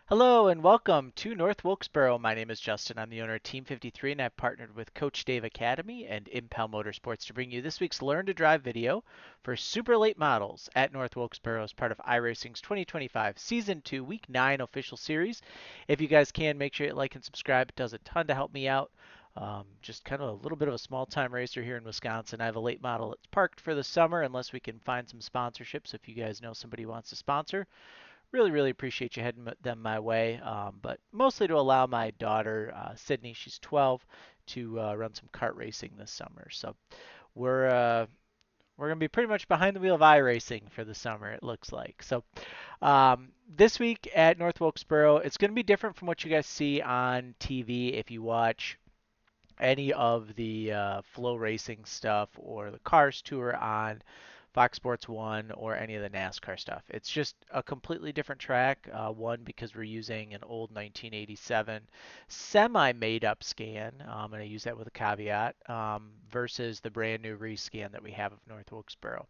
Hello and welcome to North Wilkesboro. My name is Justin. I'm the owner of Team 53 and I've partnered with Coach Dave Academy and Impel Motorsports to bring you this week's Learn to Drive video for super late models at North Wilkesboro as part of iRacing's 2025 Season 2 Week 9 official series. If you guys can, make sure you like and subscribe. It does a ton to help me out. Just kind of a little bit of a small time racer here in Wisconsin. I have a late model that's parked for the summer unless we can find some sponsorships. If you guys know somebody who wants to sponsor, really appreciate you heading them my way, but mostly to allow my daughter, Sydney, she's 12, to run some kart racing this summer. So we're uh, we're gonna be pretty much behind the wheel of iRacing for the summer, it looks like. So this week at North Wilkesboro, it's gonna be different from what you guys see on TV if you watch any of the Flow Racing stuff or the Cars Tour on Fox Sports 1 or any of the NASCAR stuff. It's just a completely different track. One, because we're using an old 1987 semi made up scan, and I use that with a caveat, versus the brand new rescan that we have of North Wilkesboro,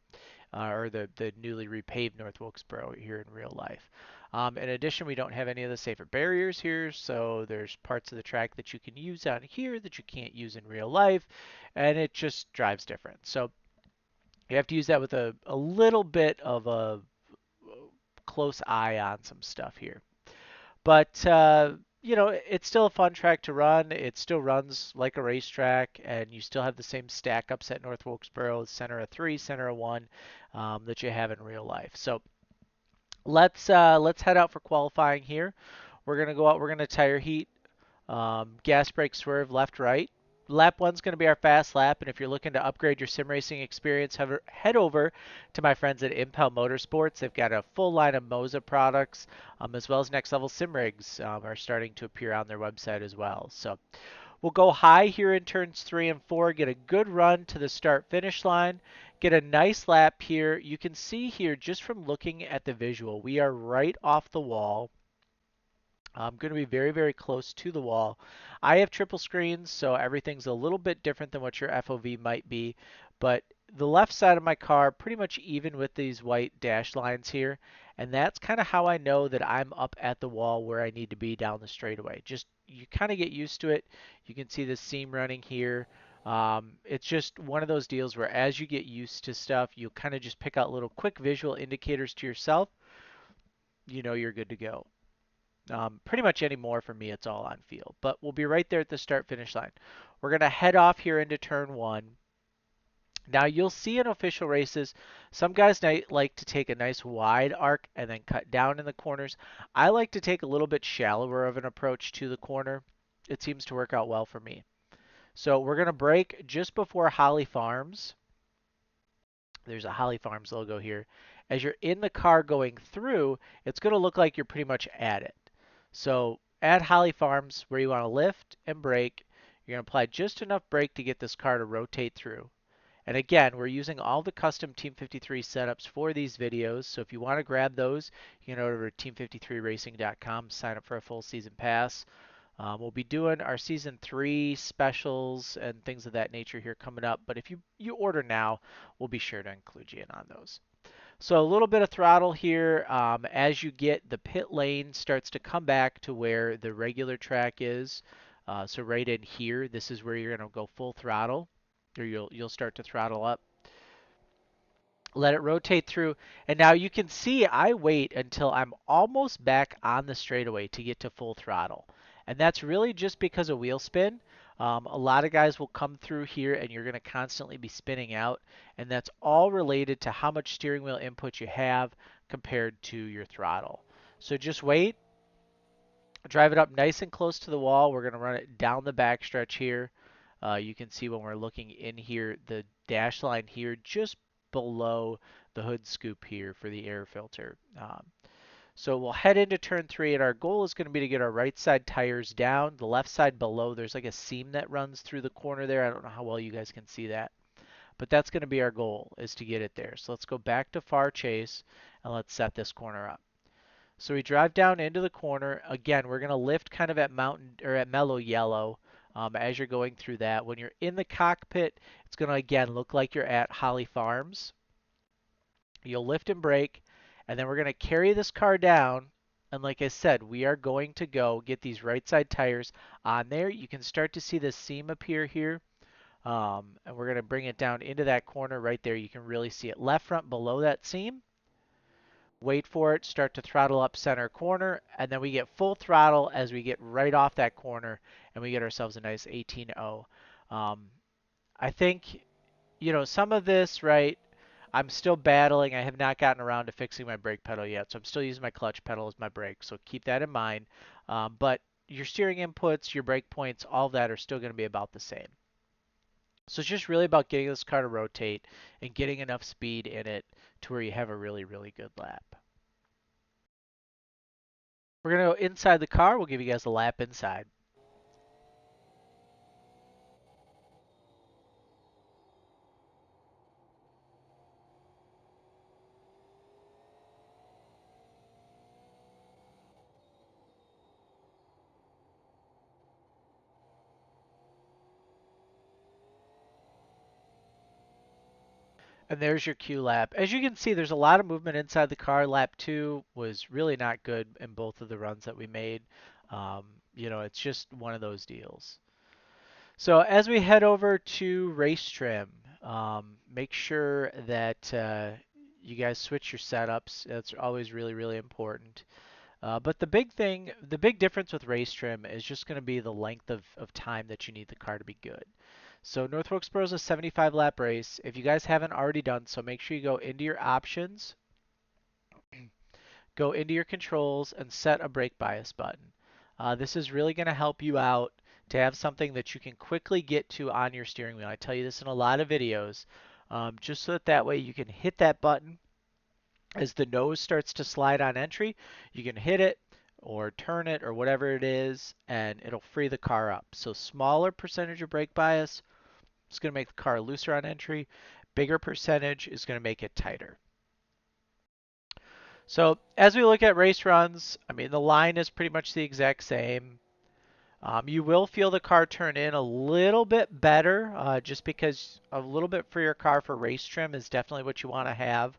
or the newly repaved North Wilkesboro here in real life. In addition, we don't have any of the safer barriers here, so there's parts of the track that you can use out here that you can't use in real life, and it just drives different. So you have to use that with a little bit of a close eye on some stuff here. But it's still a fun track to run. It still runs like a racetrack, and you still have the same stack ups at North Wilkesboro, center of three, center of one, that you have in real life. So let's head out for qualifying here. We're gonna go out. We're gonna tire heat. Gas brake swerve left right. Lap one's going to be our fast lap, and if you're looking to upgrade your sim racing experience, head over to my friends at Impel Motorsports. They've got a full line of Moza products, as well as next level sim rigs are starting to appear on their website as well. So we'll go high here in turns 3 and 4, get a good run to the start finish line, get a nice lap here. You can see here just from looking at the visual, we are right off the wall. I'm going to be very close to the wall. I have triple screens, so everything's a little bit different than what your FOV might be, but the left side of my car pretty much even with these white dash lines here, and that's kind of how I know that I'm up at the wall where I need to be down the straightaway. Just you kind of get used to it. You can see the seam running here. It's just one of those deals where as you get used to stuff, you'll kind of just pick out little quick visual indicators to yourself. You know you're good to go. Pretty much anymore for me, it's all on field. But we'll be right there at the start finish line. We're going to head off here into turn one. Now you'll see in official races, some guys like to take a nice wide arc and then cut down in the corners. I like to take a little bit shallower of an approach to the corner. It seems to work out well for me. So we're going to brake just before Holly Farms. There's a Holly Farms logo here. As you're in the car going through, it's going to look like you're pretty much at it. So at Holly Farms, where you want to lift and brake, you're going to apply just enough brake to get this car to rotate through. And again, we're using all the custom Team 53 setups for these videos. So if you want to grab those, you can go over to team53racing.com, sign up for a full season pass. We'll be doing our season 3 specials and things of that nature here coming up. But if you order now, we'll be sure to include you in on those. So a little bit of throttle here as you get the pit lane starts to come back to where the regular track is. So right in here, this is where you're going to go full throttle, or you'll start to throttle up. Let it rotate through, and now you can see I wait until I'm almost back on the straightaway to get to full throttle. And that's really just because of wheel spin. A lot of guys will come through here and you're going to constantly be spinning out, and that's all related to how much steering wheel input you have compared to your throttle. So just wait, drive it up nice and close to the wall. We're going to run it down the backstretch here. You can see when we're looking in here, the dash line here just below the hood scoop here for the air filter. So we'll head into turn 3, and our goal is going to be to get our right side tires down. The left side below, there's like a seam that runs through the corner there. I don't know how well you guys can see that. But that's going to be our goal, is to get it there. So let's go back to far chase, and let's set this corner up. So we drive down into the corner. Again, we're going to lift kind of at mountain or at mellow yellow as you're going through that. When you're in the cockpit, it's going to again look like you're at Holly Farms. You'll lift and brake, and then we're going to carry this car down And like I said, we are going to go get these right side tires on there. You can start to see the seam appear here. And we're going to bring it down into that corner right there. You can really see it left front below that seam. Wait for it, start to throttle up center corner, and then we get full throttle as we get right off that corner, and we get ourselves a nice 18.0. I think, some of this, right, I'm still battling. I have not gotten around to fixing my brake pedal yet, so I'm still using my clutch pedal as my brake, so keep that in mind. But your steering inputs, your brake points, all of that are still going to be about the same. So it's just really about getting this car to rotate and getting enough speed in it to where you have a really, really good lap. We're going to go inside the car. We'll give you guys a lap inside. And there's your Q lap. As you can see, there's a lot of movement inside the car. Lap 2 was really not good in both of the runs that we made. It's just one of those deals. So as we head over to race trim, make sure that you guys switch your setups. That's always really, really important. But the big difference with race trim is just going to be the length of time that you need the car to be good. So North Wilkesboro is a 75 lap race. If you guys haven't already done so, make sure you go into your options, go into your controls, and set a brake bias button. This is really going to help you out to have something that you can quickly get to on your steering wheel. I tell you this in a lot of videos, just so that way you can hit that button as the nose starts to slide on entry. You can hit it or turn it or whatever it is, and it'll free the car up. So smaller percentage of brake bias is going to make the car looser on entry. Bigger percentage is going to make it tighter. So as we look at race runs, I mean, the line is pretty much the exact same. You will feel the car turn in a little bit better, just because a little bit for your car for race trim is definitely what you want to have.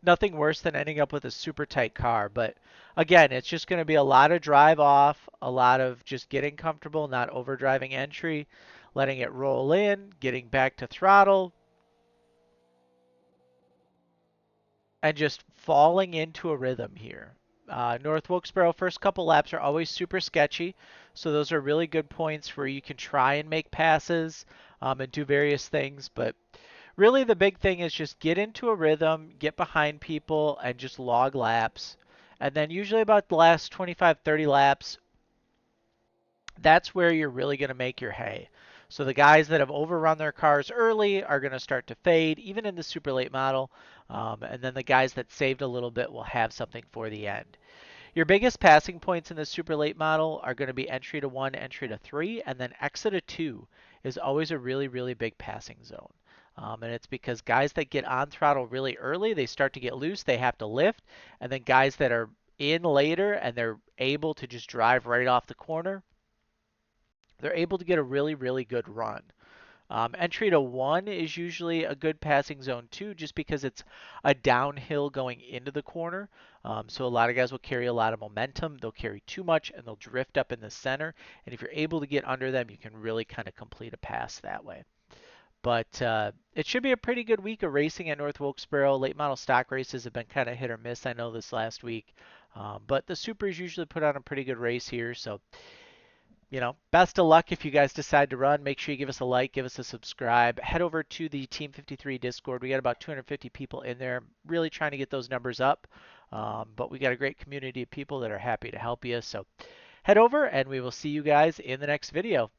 Nothing worse than ending up with a super tight car, but again, it's just going to be a lot of drive off, a lot of just getting comfortable, not overdriving entry, letting it roll in, getting back to throttle, and just falling into a rhythm here. North Wilkesboro, first couple laps are always super sketchy, so those are really good points where you can try and make passes and do various things. But really, the big thing is just get into a rhythm, get behind people, and just log laps. And then usually about the last 25, 30 laps, that's where you're really going to make your hay. So the guys that have overrun their cars early are going to start to fade, even in the super late model. And then the guys that saved a little bit will have something for the end. Your biggest passing points in the super late model are going to be entry to 1, entry to 3, and then exit to 2 is always a really, really big passing zone. And it's because guys that get on throttle really early, they start to get loose, they have to lift. And then guys that are in later and they're able to just drive right off the corner, they're able to get a really, really good run. Entry to 1 is usually a good passing zone too, just because it's a downhill going into the corner. So a lot of guys will carry a lot of momentum. They'll carry too much and they'll drift up in the center. And if you're able to get under them, you can really kind of complete a pass that way. But it should be a pretty good week of racing at North Wilkesboro. Late model stock races have been kind of hit or miss. I know this last week. But the Supers usually put on a pretty good race here. So best of luck if you guys decide to run. Make sure you give us a like, give us a subscribe. Head over to the Team 53 Discord. We got about 250 people in there. Really trying to get those numbers up. But we got a great community of people that are happy to help you. So head over and we will see you guys in the next video.